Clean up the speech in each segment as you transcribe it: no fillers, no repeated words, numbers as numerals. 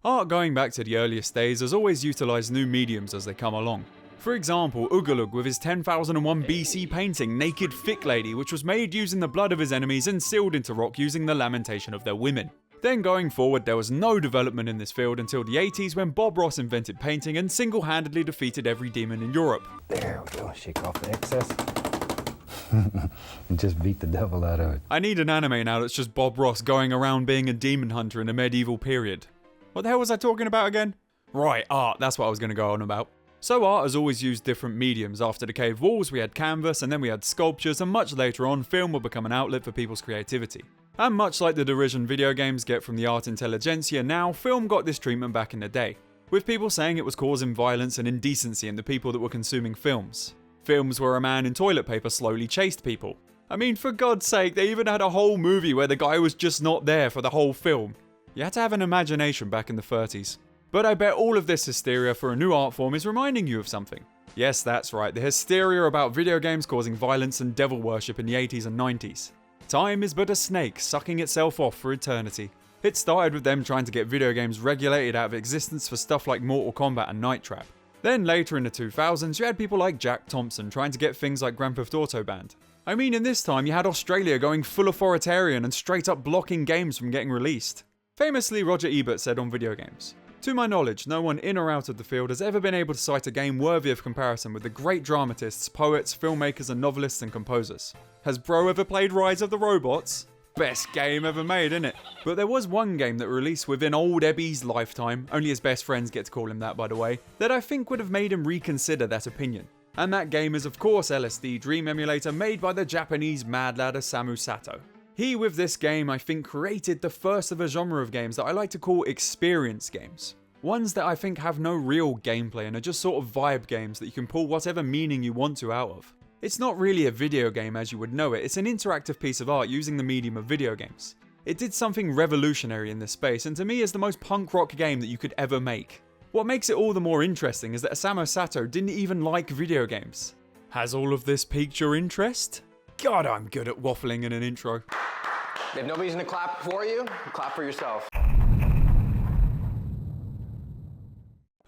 Art going back to the earliest days has always utilised new mediums as they come along. For example, Ugalug with his 10,001 BC painting Naked Thick Lady, which was made using the blood of his enemies and sealed into rock using the lamentation of their women. Then going forward, there was no development in this field until the 80s when Bob Ross invented painting and single-handedly defeated every demon in Europe. There we go, shake off the excess. And just beat the devil out of it. I need an anime now that's just Bob Ross going around being a demon hunter in a medieval period. What the hell was I talking about again? Right, art, that's what I was going to go on about. So art has always used different mediums. After the cave walls we had canvas, and then we had sculptures, and much later on film would become an outlet for people's creativity. And much like the derision video games get from the art intelligentsia now, film got this treatment back in the day, with people saying it was causing violence and indecency in the people that were consuming films. Films where a man in toilet paper slowly chased people. I mean, for God's sake, they even had a whole movie where the guy was just not there for the whole film. You had to have an imagination back in the 30s. But I bet all of this hysteria for a new art form is reminding you of something. Yes, that's right, the hysteria about video games causing violence and devil worship in the 80s and 90s. Time is but a snake sucking itself off for eternity. It started with them trying to get video games regulated out of existence for stuff like Mortal Kombat and Night Trap. Then later in the 2000s, you had people like Jack Thompson trying to get things like Grand Theft Auto banned. I mean, in this time you had Australia going full authoritarian and straight up blocking games from getting released. Famously, Roger Ebert said on video games, "To my knowledge, no one in or out of the field has ever been able to cite a game worthy of comparison with the great dramatists, poets, filmmakers and novelists and composers. Has bro ever played Rise of the Robots? Best game ever made, innit?" But there was one game that released within old Ebby's lifetime, only his best friends get to call him that by the way, that I think would have made him reconsider that opinion. And that game is of course LSD Dream Emulator, made by the Japanese mad lad Osamu Sato. He with this game I think created the first of a genre of games that I like to call experience games. Ones that I think have no real gameplay and are just sort of vibe games that you can pull whatever meaning you want to out of. It's not really a video game as you would know it, it's an interactive piece of art using the medium of video games. It did something revolutionary in this space and to me is the most punk rock game that you could ever make. What makes it all the more interesting is that Osamu Sato didn't even like video games. Has all of this piqued your interest? God, I'm good at waffling in an intro. If nobody's gonna clap for you, clap for yourself.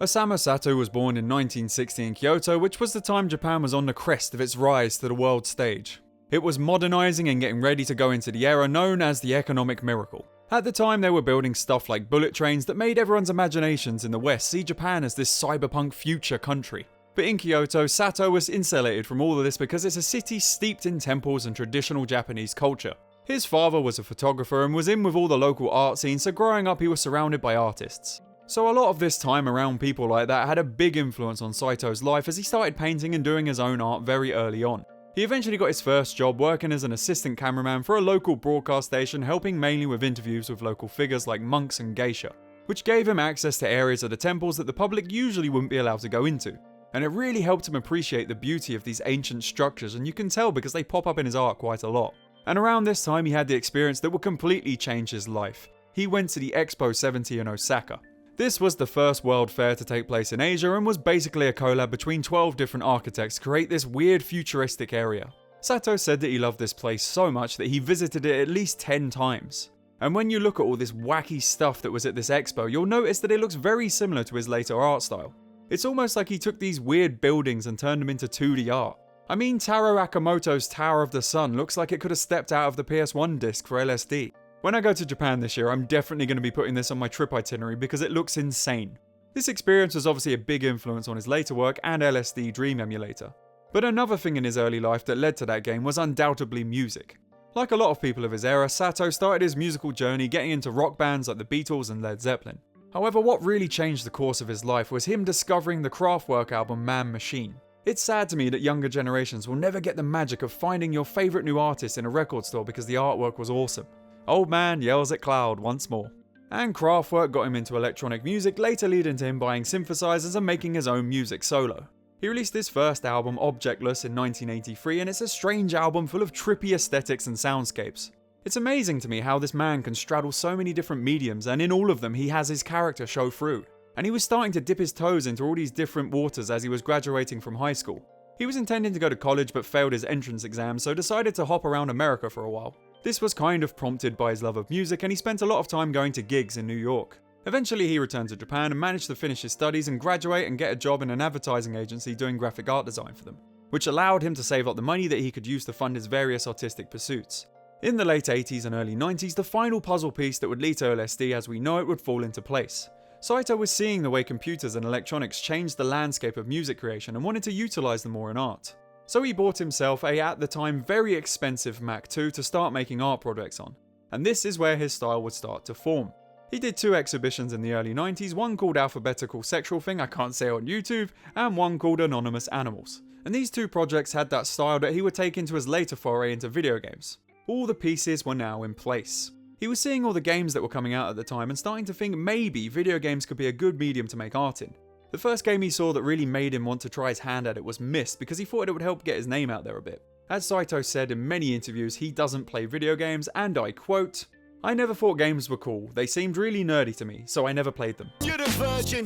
Osamu Sato was born in 1960 in Kyoto, which was the time Japan was on the crest of its rise to the world stage. It was modernising and getting ready to go into the era known as the economic miracle. At the time they were building stuff like bullet trains that made everyone's imaginations in the West see Japan as this cyberpunk future country. But in Kyoto, Sato was insulated from all of this because it's a city steeped in temples and traditional Japanese culture. His father was a photographer and was in with all the local art scene, so growing up he was surrounded by artists. So a lot of this time around people like that had a big influence on Sato's life as he started painting and doing his own art very early on. He eventually got his first job working as an assistant cameraman for a local broadcast station, helping mainly with interviews with local figures like monks and geisha, which gave him access to areas of the temples that the public usually wouldn't be allowed to go into. And it really helped him appreciate the beauty of these ancient structures, and you can tell because they pop up in his art quite a lot. And around this time he had the experience that would completely change his life. He went to the Expo 70 in Osaka. This was the first world fair to take place in Asia and was basically a collab between 12 different architects to create this weird futuristic area. Sato said that he loved this place so much that he visited it at least 10 times. And when you look at all this wacky stuff that was at this expo, you'll notice that it looks very similar to his later art style. It's almost like he took these weird buildings and turned them into 2D art. I mean, Taro Akamoto's Tower of the Sun looks like it could have stepped out of the PS1 disc for LSD. When I go to Japan this year, I'm definitely going to be putting this on my trip itinerary because it looks insane. This experience was obviously a big influence on his later work and LSD Dream Emulator. But another thing in his early life that led to that game was undoubtedly music. Like a lot of people of his era, Sato started his musical journey getting into rock bands like the Beatles and Led Zeppelin. However, what really changed the course of his life was him discovering the Kraftwerk album Man Machine. It's sad to me that younger generations will never get the magic of finding your favourite new artist in a record store because the artwork was awesome. Old man yells at cloud once more. And Kraftwerk got him into electronic music, later leading to him buying synthesizers and making his own music solo. He released his first album, Objectless, in 1983, and it's a strange album full of trippy aesthetics and soundscapes. It's amazing to me how this man can straddle so many different mediums, and in all of them he has his character show through. And he was starting to dip his toes into all these different waters as he was graduating from high school. He was intending to go to college but failed his entrance exam, so decided to hop around America for a while. This was kind of prompted by his love of music, and he spent a lot of time going to gigs in New York. Eventually he returned to Japan and managed to finish his studies and graduate and get a job in an advertising agency doing graphic art design for them, which allowed him to save up the money that he could use to fund his various artistic pursuits. In the late 80s and early 90s, the final puzzle piece that would lead to LSD as we know it would fall into place. Saito was seeing the way computers and electronics changed the landscape of music creation and wanted to utilize them more in art. So he bought himself a, at the time, very expensive Mac II to start making art projects on. And this is where his style would start to form. He did 2 exhibitions in the early 90s, one called Alphabetical Sexual Thing I Can't Say on YouTube, and one called Anonymous Animals. And these 2 projects had that style that he would take into his later foray into video games. All the pieces were now in place. He was seeing all the games that were coming out at the time and starting to think maybe video games could be a good medium to make art in. The first game he saw that really made him want to try his hand at it was Myst, because he thought it would help get his name out there a bit. As Saito said in many interviews, he doesn't play video games, and I quote, "I never thought games were cool. They seemed really nerdy to me, so I never played them. You're a virgin.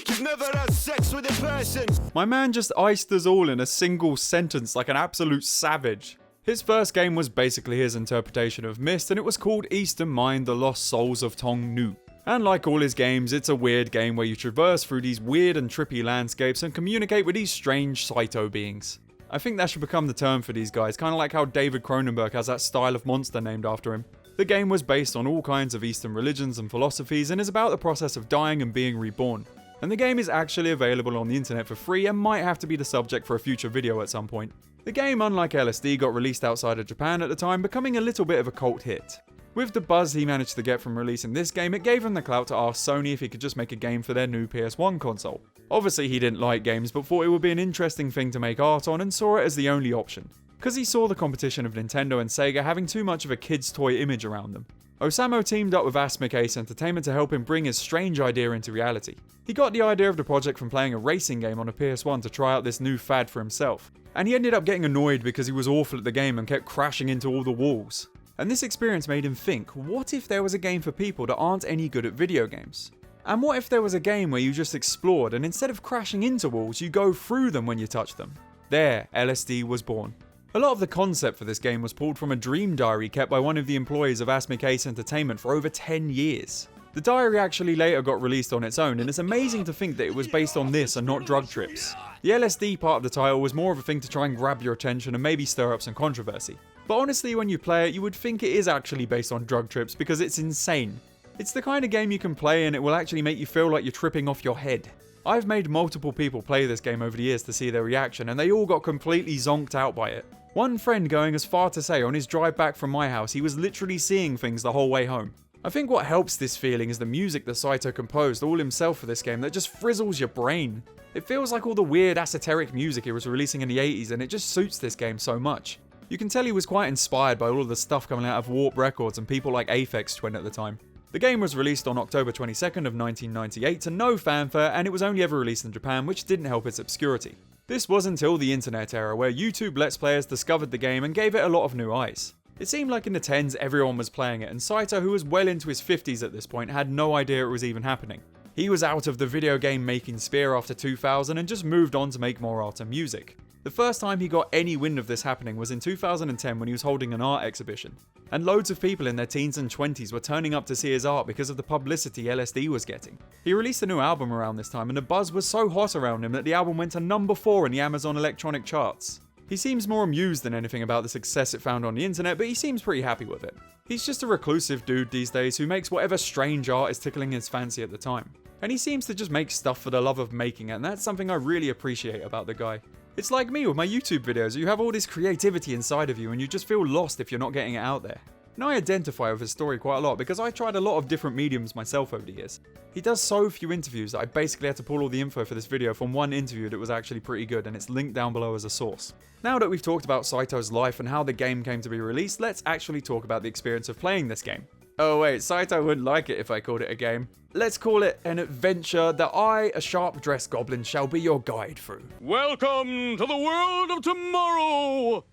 You've never had sex with a person." My man just iced us all in a single sentence like an absolute savage. His first game was basically his interpretation of Myst, and it was called Eastern Mind: The Lost Souls of Tong Nu. And like all his games, it's a weird game where you traverse through these weird and trippy landscapes and communicate with these strange Saito beings. I think that should become the term for these guys, kind of like how David Cronenberg has that style of monster named after him. The game was based on all kinds of Eastern religions and philosophies and is about the process of dying and being reborn. And the game is actually available on the internet for free and might have to be the subject for a future video at some point. The game, unlike LSD, got released outside of Japan at the time, becoming a little bit of a cult hit. With the buzz he managed to get from releasing this game, it gave him the clout to ask Sony if he could just make a game for their new PS1 console. Obviously he didn't like games, but thought it would be an interesting thing to make art on and saw it as the only option, because he saw the competition of Nintendo and Sega having too much of a kid's toy image around them. Osamu teamed up with Asmik Ace Entertainment to help him bring his strange idea into reality. He got the idea of the project from playing a racing game on a PS1 to try out this new fad for himself, and he ended up getting annoyed because he was awful at the game and kept crashing into all the walls. And this experience made him think, what if there was a game for people that aren't any good at video games? And what if there was a game where you just explored and instead of crashing into walls, you go through them when you touch them? There, LSD was born. A lot of the concept for this game was pulled from a dream diary kept by one of the employees of Asmik Ace Entertainment for over 10 years. The diary actually later got released on its own, and it's amazing to think that it was based on this and not drug trips. The LSD part of the title was more of a thing to try and grab your attention and maybe stir up some controversy. But honestly, when you play it, you would think it is actually based on drug trips because it's insane. It's the kind of game you can play and it will actually make you feel like you're tripping off your head. I've made multiple people play this game over the years to see their reaction, and they all got completely zonked out by it. One friend going as far to say on his drive back from my house, he was literally seeing things the whole way home. I think what helps this feeling is the music that Saito composed all himself for this game that just frizzles your brain. It feels like all the weird esoteric music he was releasing in the 80s, and it just suits this game so much. You can tell he was quite inspired by all of the stuff coming out of Warp Records and people like Aphex Twin at the time. The game was released on October 22nd of 1998 to no fanfare, and it was only ever released in Japan, which didn't help its obscurity. This was until the internet era, where YouTube Let's Players discovered the game and gave it a lot of new eyes. It seemed like in the 10s everyone was playing it, and Saito, who was well into his 50s at this point, had no idea it was even happening. He was out of the video game making sphere after 2000 and just moved on to make more art and music. The first time he got any wind of this happening was in 2010 when he was holding an art exhibition, and loads of people in their teens and 20s were turning up to see his art because of the publicity LSD was getting. He released a new album around this time, and the buzz was so hot around him that the album went to number 4 in the Amazon electronic charts. He seems more amused than anything about the success it found on the internet, but he seems pretty happy with it. He's just a reclusive dude these days who makes whatever strange art is tickling his fancy at the time. And he seems to just make stuff for the love of making it, and that's something I really appreciate about the guy. It's like me with my YouTube videos, you have all this creativity inside of you and you just feel lost if you're not getting it out there. And I identify with his story quite a lot because I tried a lot of different mediums myself over the years. He does so few interviews that I basically had to pull all the info for this video from one interview that was actually pretty good, and it's linked down below as a source. Now that we've talked about Saito's life and how the game came to be released, let's actually talk about the experience of playing this game. Oh wait, Saito wouldn't like it if I called it a game. Let's call it an adventure that I, a sharp-dressed goblin, shall be your guide through. Welcome to the world of tomorrow!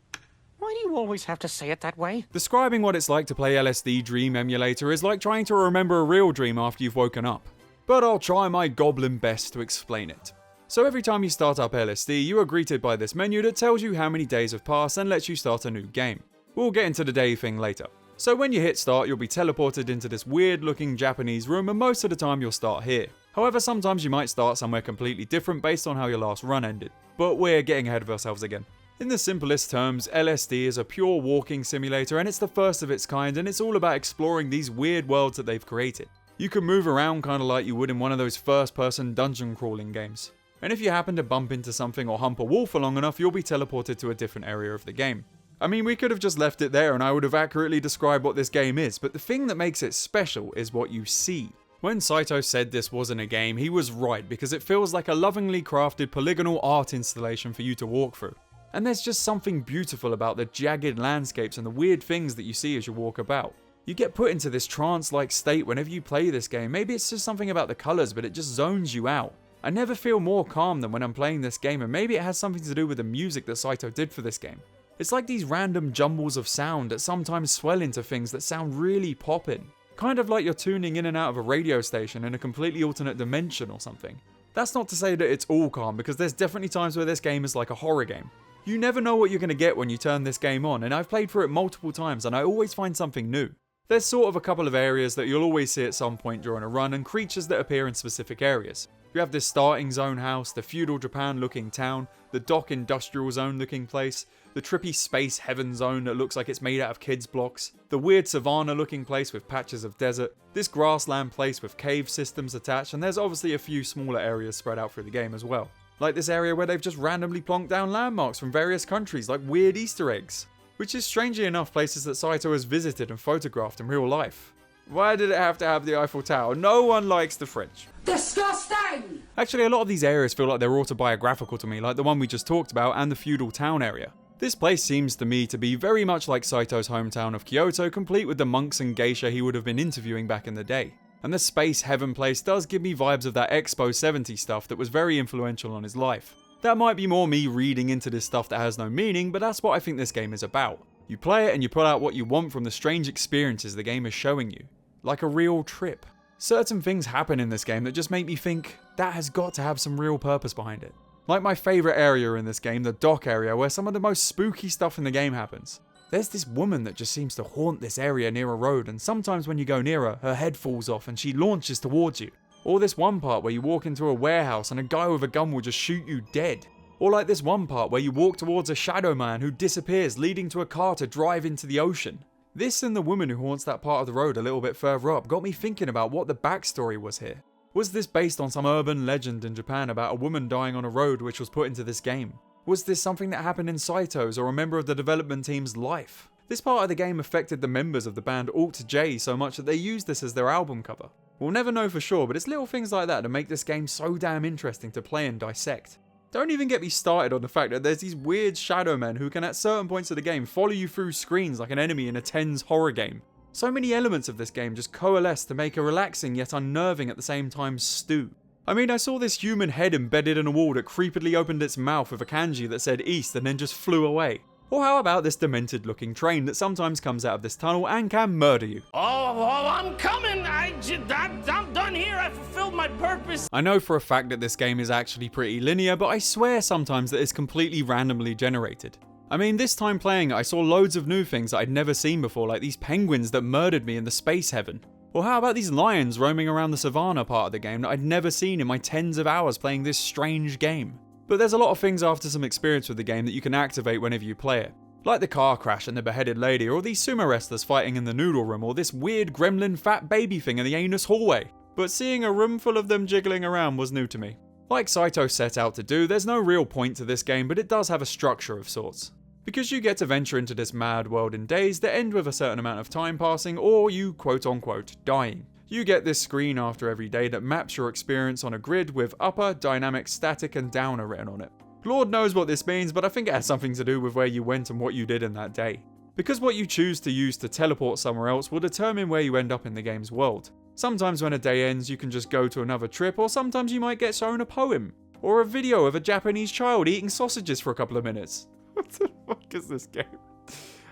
Why do you always have to say it that way? Describing what it's like to play LSD Dream Emulator is like trying to remember a real dream after you've woken up. But I'll try my goblin best to explain it. So every time you start up LSD, you are greeted by this menu that tells you how many days have passed and lets you start a new game. We'll get into the day thing later. So when you hit start, you'll be teleported into this weird looking Japanese room, and most of the time you'll start here. However, sometimes you might start somewhere completely different based on how your last run ended. But we're getting ahead of ourselves again. In the simplest terms, LSD is a pure walking simulator, and it's the first of its kind, and it's all about exploring these weird worlds that they've created. You can move around kind of like you would in one of those first-person dungeon crawling games. And if you happen to bump into something or hump a wall for long enough, you'll be teleported to a different area of the game. I mean, we could have just left it there and I would have accurately described what this game is, but the thing that makes it special is what you see. When Sato said this wasn't a game, he was right, because it feels like a lovingly crafted polygonal art installation for you to walk through. And there's just something beautiful about the jagged landscapes and the weird things that you see as you walk about. You get put into this trance-like state whenever you play this game. Maybe it's just something about the colours, but it just zones you out. I never feel more calm than when I'm playing this game, and maybe it has something to do with the music that Sato did for this game. It's like these random jumbles of sound that sometimes swell into things that sound really poppin'. Kind of like you're tuning in and out of a radio station in a completely alternate dimension or something. That's not to say that it's all calm, because there's definitely times where this game is like a horror game. You never know what you're going to get when you turn this game on, and I've played through it multiple times and I always find something new. There's sort of a couple of areas that you'll always see at some point during a run, and creatures that appear in specific areas. You have this starting zone house, the feudal Japan looking town, the dock industrial zone looking place, the trippy space heaven zone that looks like it's made out of kids blocks, the weird savanna looking place with patches of desert, this grassland place with cave systems attached, and there's obviously a few smaller areas spread out through the game as well. Like this area where they've just randomly plonked down landmarks from various countries like weird Easter eggs, which is strangely enough places that Sato has visited and photographed in real life. Why did it have to have the Eiffel Tower? No one likes the French. Disgusting! Actually, a lot of these areas feel like they're autobiographical to me, like the one we just talked about and the feudal town area. This place seems to me to be very much like Sato's hometown of Kyoto, complete with the monks and geisha he would have been interviewing back in the day. And the space heaven place does give me vibes of that Expo 70 stuff that was very influential on his life. That might be more me reading into this stuff that has no meaning, but that's what I think this game is about. You play it and you pull out what you want from the strange experiences the game is showing you. Like a real trip. Certain things happen in this game that just make me think that has got to have some real purpose behind it. Like my favourite area in this game, the dock area, where some of the most spooky stuff in the game happens. There's this woman that just seems to haunt this area near a road, and sometimes when you go near her head falls off and she launches towards you. Or this one part where you walk into a warehouse and a guy with a gun will just shoot you dead. Or like this one part where you walk towards a shadow man who disappears, leading to a car to drive into the ocean. This and the woman who haunts that part of the road a little bit further up got me thinking about what the backstory was here. Was this based on some urban legend in Japan about a woman dying on a road which was put into this game? Was this something that happened in Saito's or a member of the development team's life? This part of the game affected the members of the band Alt J so much that they used this as their album cover. We'll never know for sure, but it's little things like that that make this game so damn interesting to play and dissect. Don't even get me started on the fact that there's these weird shadow men who can at certain points of the game follow you through screens like an enemy in a TENS horror game. So many elements of this game just coalesce to make a relaxing yet unnerving at the same time stew. I mean, I saw this human head embedded in a wall that creepily opened its mouth with a kanji that said east and then just flew away. Or how about this demented looking train that sometimes comes out of this tunnel and can murder you? Oh, I'm coming. I'm done here. I fulfilled my purpose. I know for a fact that this game is actually pretty linear, but I swear sometimes that it's completely randomly generated. I mean, this time playing it, I saw loads of new things that I'd never seen before, like these penguins that murdered me in the space heaven. Or how about these lions roaming around the savannah part of the game that I'd never seen in my tens of hours playing this strange game. But there's a lot of things after some experience with the game that you can activate whenever you play it. Like the car crash and the beheaded lady, or these sumo wrestlers fighting in the noodle room, or this weird gremlin fat baby thing in the anus hallway. But seeing a room full of them jiggling around was new to me. Like Saito set out to do, there's no real point to this game, but it does have a structure of sorts. Because you get to venture into this mad world in days that end with a certain amount of time passing, or you quote unquote dying. You get this screen after every day that maps your experience on a grid with upper, dynamic, static and downer written on it. Lord knows what this means, but I think it has something to do with where you went and what you did in that day. Because what you choose to use to teleport somewhere else will determine where you end up in the game's world. Sometimes when a day ends you can just go to another trip, or sometimes you might get shown a poem, or a video of a Japanese child eating sausages for a couple of minutes. What the fuck is this game?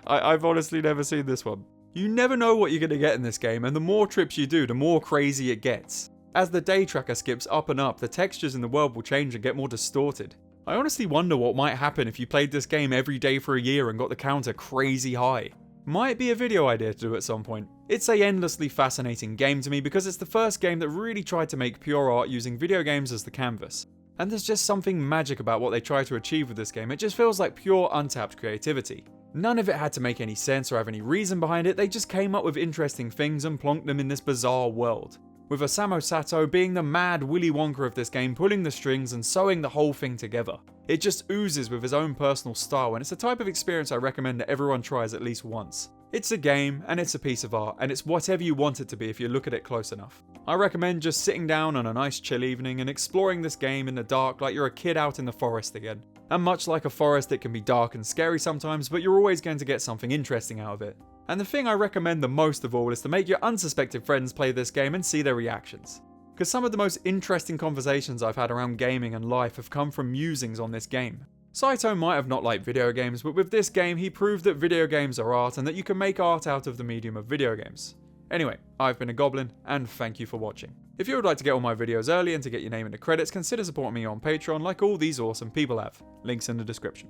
I've honestly never seen this one. You never know what you're going to get in this game, and the more trips you do, the more crazy it gets. As the day tracker skips up and up, the textures in the world will change and get more distorted. I honestly wonder what might happen if you played this game every day for a year and got the counter crazy high. might be a video idea to do at some point. It's a endlessly fascinating game to me because it's the first game that really tried to make pure art using video games as the canvas. And there's just something magic about what they try to achieve with this game. It just feels like pure untapped creativity. None of it had to make any sense or have any reason behind it, they just came up with interesting things and plonked them in this bizarre world. With Osamu Sato being the mad Willy Wonka of this game, pulling the strings and sewing the whole thing together. It just oozes with his own personal style, and it's the type of experience I recommend that everyone tries at least once. It's a game, and it's a piece of art, and it's whatever you want it to be if you look at it close enough. I recommend just sitting down on a nice chill evening and exploring this game in the dark like you're a kid out in the forest again. And much like a forest, it can be dark and scary sometimes, but you're always going to get something interesting out of it. And the thing I recommend the most of all is to make your unsuspecting friends play this game and see their reactions. Because some of the most interesting conversations I've had around gaming and life have come from musings on this game. Saito might have not liked video games, but with this game he proved that video games are art and that you can make art out of the medium of video games. Anyway, I've been a Goblin, and thank you for watching. If you would like to get all my videos early and to get your name in the credits, consider supporting me on Patreon like all these awesome people have. Links in the description.